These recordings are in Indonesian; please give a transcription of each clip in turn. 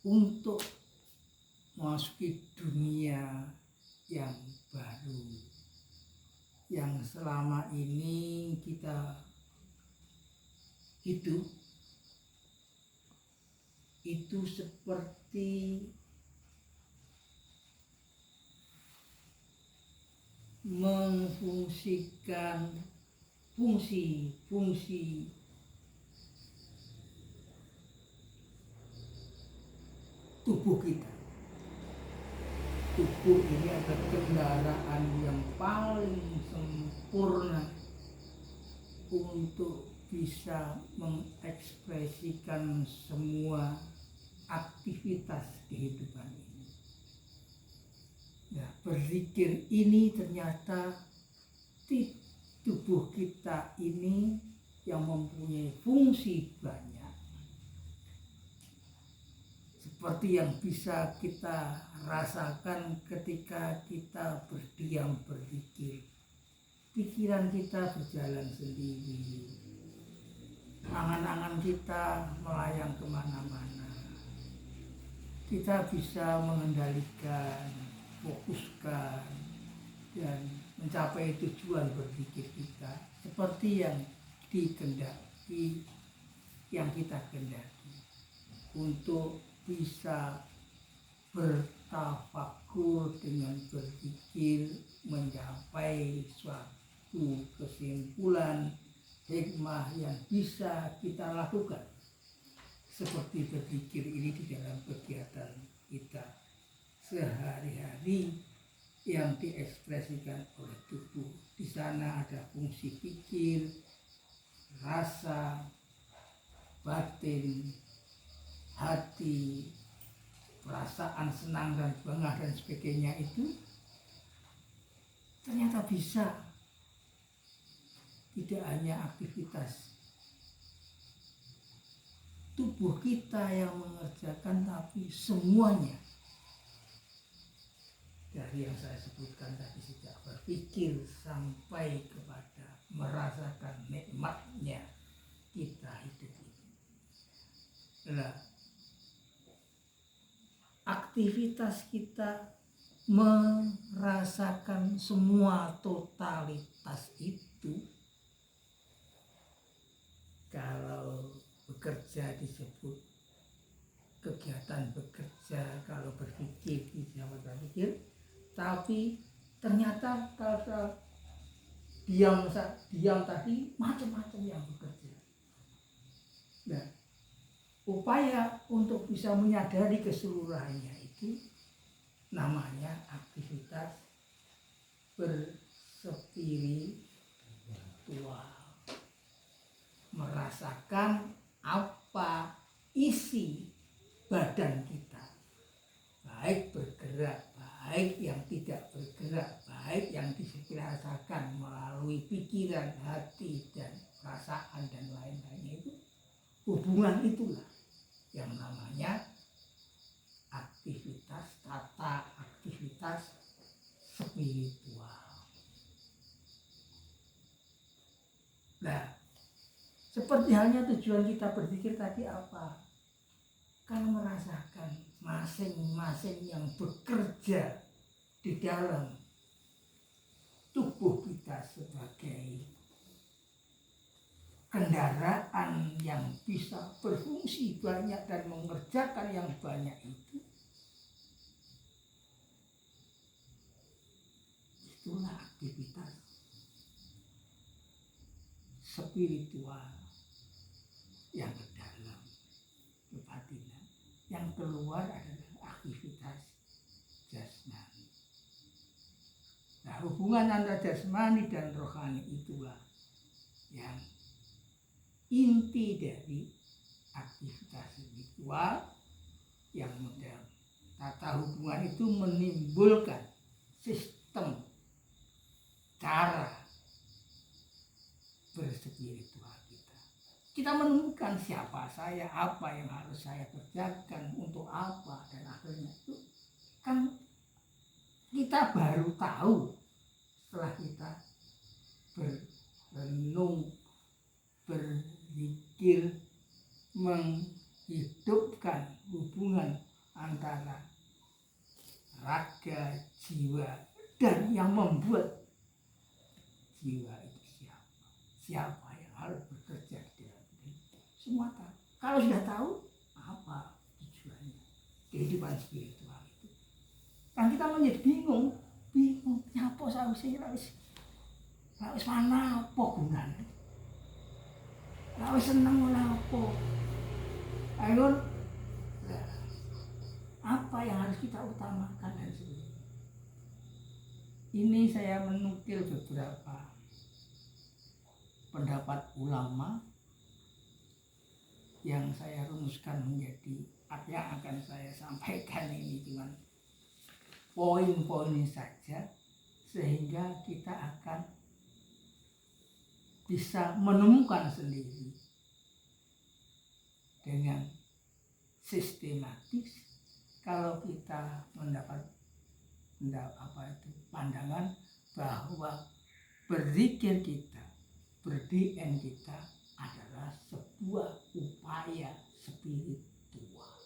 untuk memasuki dunia yang baru, yang selama ini kita hidup itu seperti memfungsikan fungsi-fungsi tubuh kita. Tubuh ini adalah kendaraan yang paling sempurna untuk bisa mengekspresikan semua aktivitas kehidupan ini. Nah, berzikir ini ternyata tubuh kita ini yang mempunyai fungsi banyak. Seperti yang bisa kita rasakan ketika kita berdiam berzikir. Pikiran kita berjalan sendiri. Angan-angan kita melayang kemana-mana. Kita bisa mengendalikan, fokuskan, dan mencapai tujuan berzikir kita seperti yang dikehendaki, yang kita kehendaki, untuk bisa bertafakur dengan berzikir, mencapai suatu kesimpulan hikmah yang bisa kita lakukan seperti berzikir ini di dalam kegiatan kita sehari-hari yang diekspresikan oleh tubuh. Di sana ada fungsi pikir, rasa, batin, hati, perasaan senang dan bangga dan sebagainya itu ternyata bisa tidak hanya aktivitas tubuh kita yang mengerjakan, tapi semuanya dari yang saya sebutkan tadi, sejak berpikir sampai kepada merasakan nikmatnya kita hidup ini. Nah, aktivitas kita merasakan semua totalitas itu. Kalau bekerja disebut kegiatan bekerja, kalau berpikir disebut berpikir, tapi ternyata kalau diam tadi macam-macam yang bekerja. Nah, upaya untuk bisa menyadari keseluruhannya itu namanya aktivitas berspiritual. Merasakan apa isi badan kita, baik bergerak, baik yang tidak bergerak, baik yang dirasakan melalui pikiran, hati, dan perasaan dan lain-lainnya itu. Hubungan itulah yang namanya tata aktivitas spiritual. Nah, seperti halnya tujuan kita berpikir tadi apa? Kan merasakan masing-masing yang bekerja di dalam tubuh kita sebagai kendaraan yang bisa berfungsi banyak dan mengerjakan yang banyak itulah aktivitas spiritual yang ke dalam, ke batinan. Yang keluar adalah aktivitas jasmani. Nah, hubungan antara jasmani dan rohani itulah yang inti dari aktivitas spiritual yang modern. Tata hubungan itu menimbulkan sistem cara berspiritual kita. Kita menemukan siapa saya, apa yang harus saya kerjakan, untuk apa, dan akhirnya itu kan kita baru tahu setelah kita berenung, berzikir, hidupkan hubungan antara raga, jiwa, dan yang membuat jiwa itu siapa. Siapa yang harus bekerja di dalam hidup. Semua tahu. Kalau sudah tahu, apa tujuannya kehidupan spiritual itu. Kan kita menjadi bingung. Nyapa sausé wis mana apa gunane. Lah wis seneng ora apa. Ayo apa yang harus kita utamakan dan sebagainya. Ini saya menukil beberapa pendapat ulama yang saya rumuskan menjadi apa yang akan saya sampaikan ini cuma poin-poin saja sehingga kita akan bisa menemukan sendiri dengan sistematis kalau kita mendapat pandangan bahwa berzikir kita, berdoa kita adalah sebuah upaya spiritual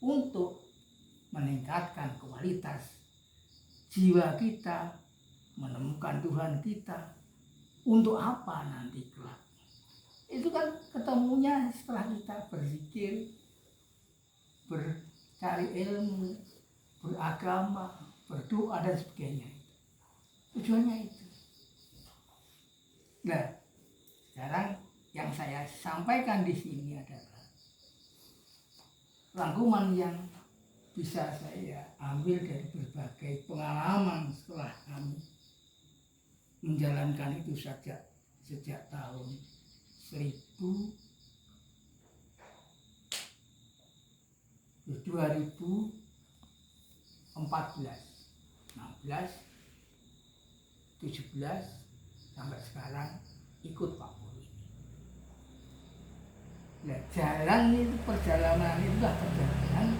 untuk meningkatkan kualitas jiwa kita, menemukan Tuhan kita. Untuk apa nanti kelak? Itu kan ketemunya setelah kita berzikir, bercari ilmu, beragama, berdoa dan sebagainya. Tujuannya itu. Nah, sekarang yang saya sampaikan di sini adalah rangkuman yang bisa saya ambil dari berbagai pengalaman setelah kami menjalankan itu sejak tahun 2014, 16, 17 sampai sekarang ikut Pak Pur ini. Nah, jalan itu perjalanan itulah perjalanan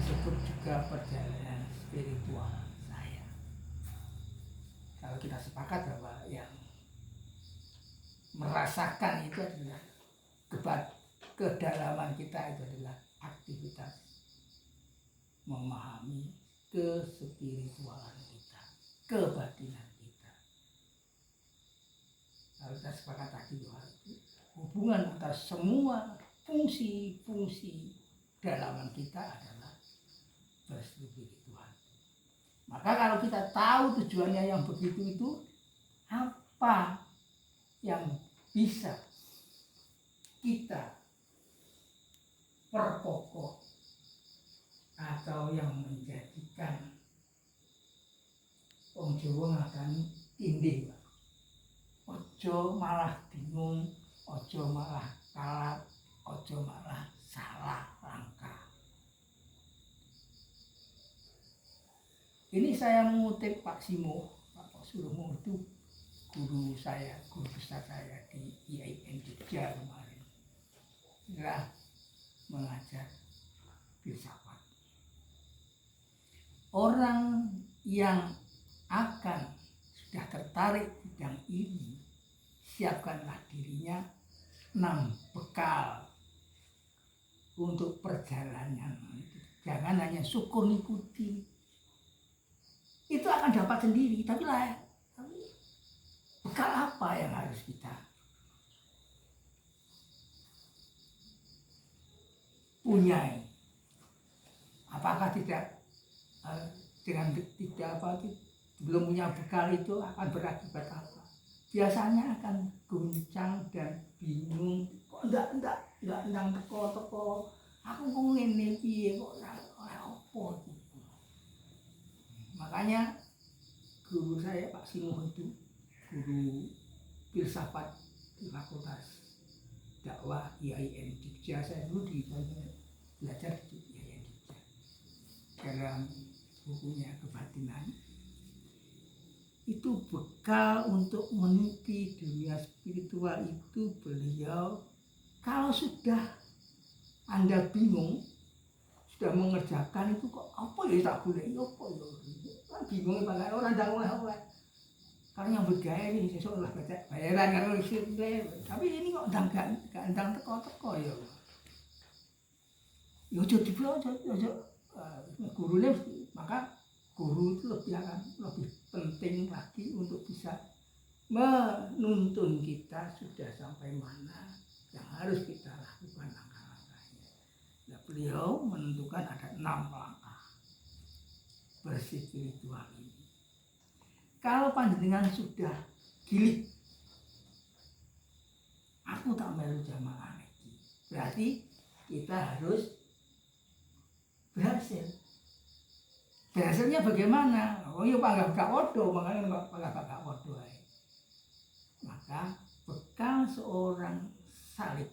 disebut juga perjalanan spiritual saya. Kalau kita sepakat bahwa yang merasakan itu adalah kedalaman kita itu adalah aktivitas memahami kespiritualan kita, kebatinan kita. Kalau kita sepakat tadi bahwa hubungan antara semua fungsi-fungsi dalaman kita adalah berspiritual. Maka kalau kita tahu tujuannya yang begitu itu, apa yang bisa kita perkokoh atau yang menjadikan wong Jawa ngakani tindih. Ojo malah bingung, ojo malah kalap, ojo malah salah langkah. Ini saya mengutip Pak Simo, Pak Suromo itu guru saya, guru besar saya di IAIN Jogja kemarin. Inilah mengajar filsafat. Orang yang akan sudah tertarik bidang ini, siapkanlah dirinya 6 bekal untuk perjalanan. Jangan hanya syukur ngikuti. Itu akan dapat sendiri, tapi bekal apa yang harus kita punyai? Apakah tidak dengan tidak belum punya bekal itu akan berakibat apa? Biasanya akan guncang dan bingung. Kok enggak teko. Aku kok ngene piye kok ora apa. Makanya guru saya Pak Simo itu guru filsafat di Fakultas Dakwah IAIN Jogja. Saya dulu belajar di IAIN Jogja. Dalam bukunya Kebatinan itu bekal untuk meniti dunia spiritual itu beliau, kalau sudah Anda bingung, sudah mengerjakan itu kok apa ya tak boleh apa ya kan bingung banget orang ndang oleh karena yang bergaya ini sesuk lah baca bayaran kan tapi ini kok ndang teko ya ya aja dipelajari, aja gurunya, maka guru itu lebih penting lagi untuk bisa menuntun kita sudah sampai mana yang harus kita lakukan langkah-langkahnya. Ya, beliau menentukan ada 6 langkah berspiritual ini. Kalau panjenengan sudah gilik, aku tak melu jamaah lagi, berarti kita harus berhasil. Berhasilnya bagaimana? Oh ya panggah gak wodo, makanya panggah gak wodo. Maka bekal seorang salib,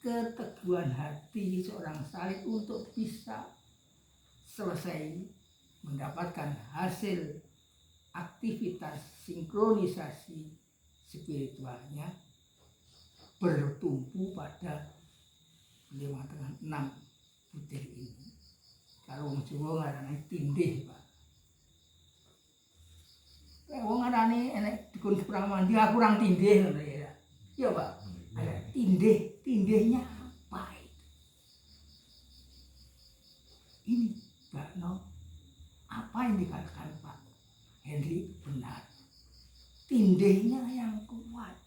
keteguhan hati seorang salib untuk bisa selesai mendapatkan hasil aktivitas sinkronisasi spiritualnya bertumpu pada 6 butir ini. Kalau wong Jawa ngarani tindih, Pak. Wong ngarani enek dikon kurang mandi, aku kurang tindih ngono ya. Iya, Pak. Ada tindihnya apa itu? Ini Mbak No, apa yang dikatakan Pak Henry benar. Tindihnya yang kuat,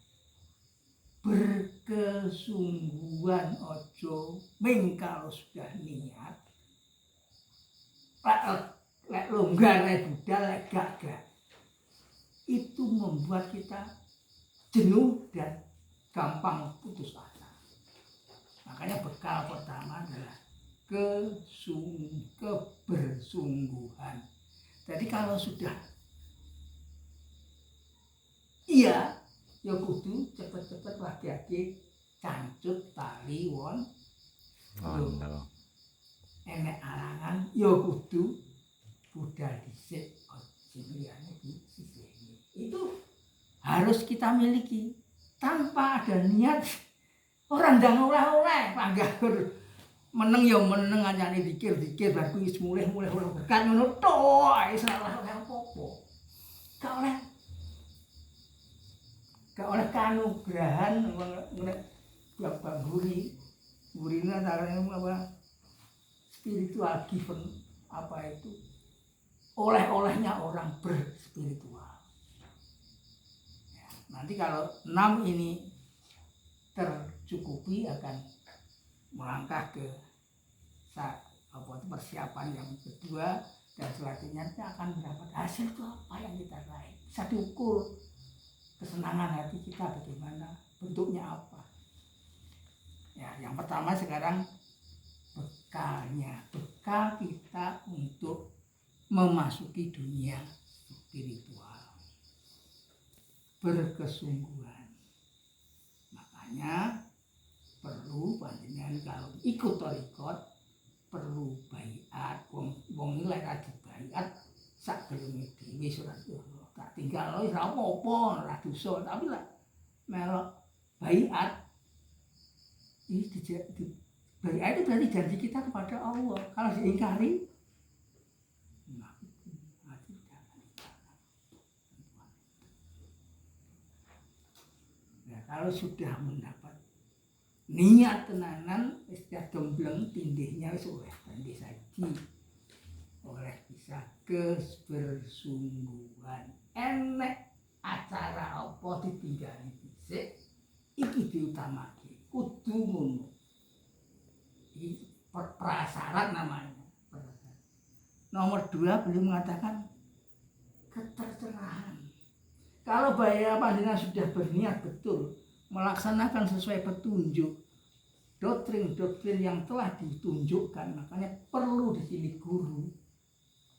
berkesungguhan, ojo ming kalau sudah niat. Lek longgar, lek budal, lek gak. Itu membuat kita jenuh dan gampang putus asa. Makanya bekal pertama adalah kebersungguhan. Jadi kalau sudah iya, ya kudu cepet-cepet lagi cancut tali won. Enek arangan ya kudu budal dhisik liyane di sisi ini. Itu harus kita miliki. Tanpa ada niat orang ndang oleh-oleh panggah meneng ya meneng anyane dikir-dikir bar kuwi wis mulih berkat ngono tok ae salah apa-apa. Gak oleh kanugrahan nek Bapak Gurina tarane apa spiritual given apa itu oleh-olehnya orang berspiritual. Ya, nanti kalau 6 ini tercukupi akan melangkah ke persiapan yang kedua dan selanjutnya akan mendapat hasil itu apa yang kita raih. Bisa diukur kesenangan hati kita bagaimana, bentuknya apa. Ya, yang pertama sekarang bekal kita untuk memasuki dunia spiritual, berkesungguhan. Makanya perlu panjenengan kalau ikut thariqat perlu baiat. Wong nilai lagi baiat sak geleme dhewe surat tak tinggal wis ora apa-apa, ora dosa, tapi lah melok baiat ini baiat itu berarti janji kita kepada Allah. Kalau diingkari kalau sudah mendapat niat tenanan, istilah gembleng tindihnya wis oleh tandih saji, oleh bisa kebersungguhan. Enek acara apa ditinggali dhisik, iki diutamake, kudu ngono. Iki prasyarat namanya. Nomor 2 beliau mengatakan ketercerahan. Kalau bahaya panjenengan sudah berniat betul melaksanakan sesuai petunjuk doktrin-doktrin yang telah ditunjukkan, makanya perlu di sini guru,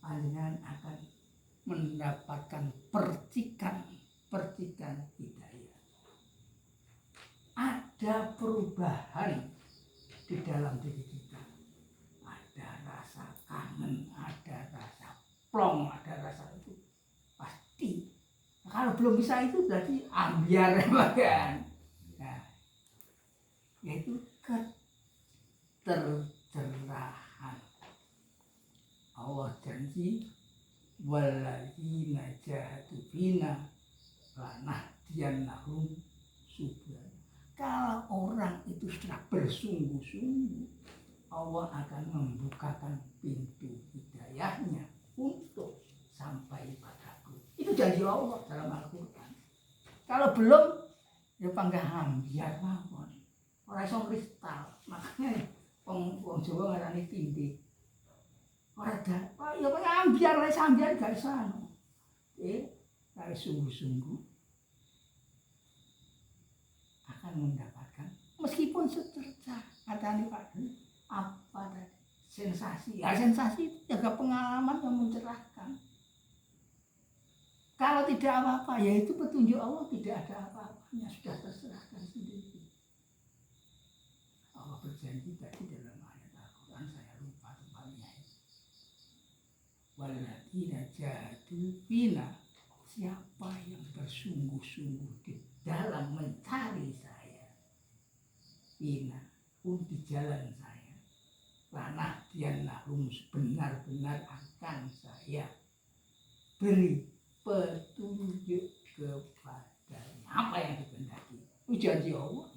panjenengan akan mendapatkan percikan hidayah. Ada perubahan di dalam diri kita. Ada rasa kangen, ada rasa plong, ada rasa itu pasti. Kalau belum bisa itu berarti ambiar kan. Nah, yaitu ketercerahan. Allah janji walladzina jahadu fina lanahdiyannahum subulana. Kalau orang itu sudah bersungguh-sungguh Allah akan membukakan pintu hidayahnya untuk sampai padaku. Itu janji Allah dalam Al-Quran. Kalau belum, ya panggah ambiar mawon. Ora iso kristal. Makanya wong Jawa ngarani tindih. Ora ada. Ya panggah ambiar, lek sambiar gak iso anu. Kalau sungguh-sungguh akan mendapatkan meskipun secerca katanya Pak apa tadi sensasi ya sensasi itu jaga pengalaman yang mencerahkan. Kalau tidak apa-apa ya itu petunjuk Allah, tidak ada apa-apanya, sudah terserahkan sendiri. Allah berjanji tadi dalam ayat Al-Quran, saya lupa tempatnya, walladzina jahadu fina, siapa yang bersungguh-sungguh di dalam mencari saya, fina, di jalan saya, lanah dian lahum, benar-benar akan saya beri petunjuk kepadanya apa yang dikehendaki. Itu janji Allah.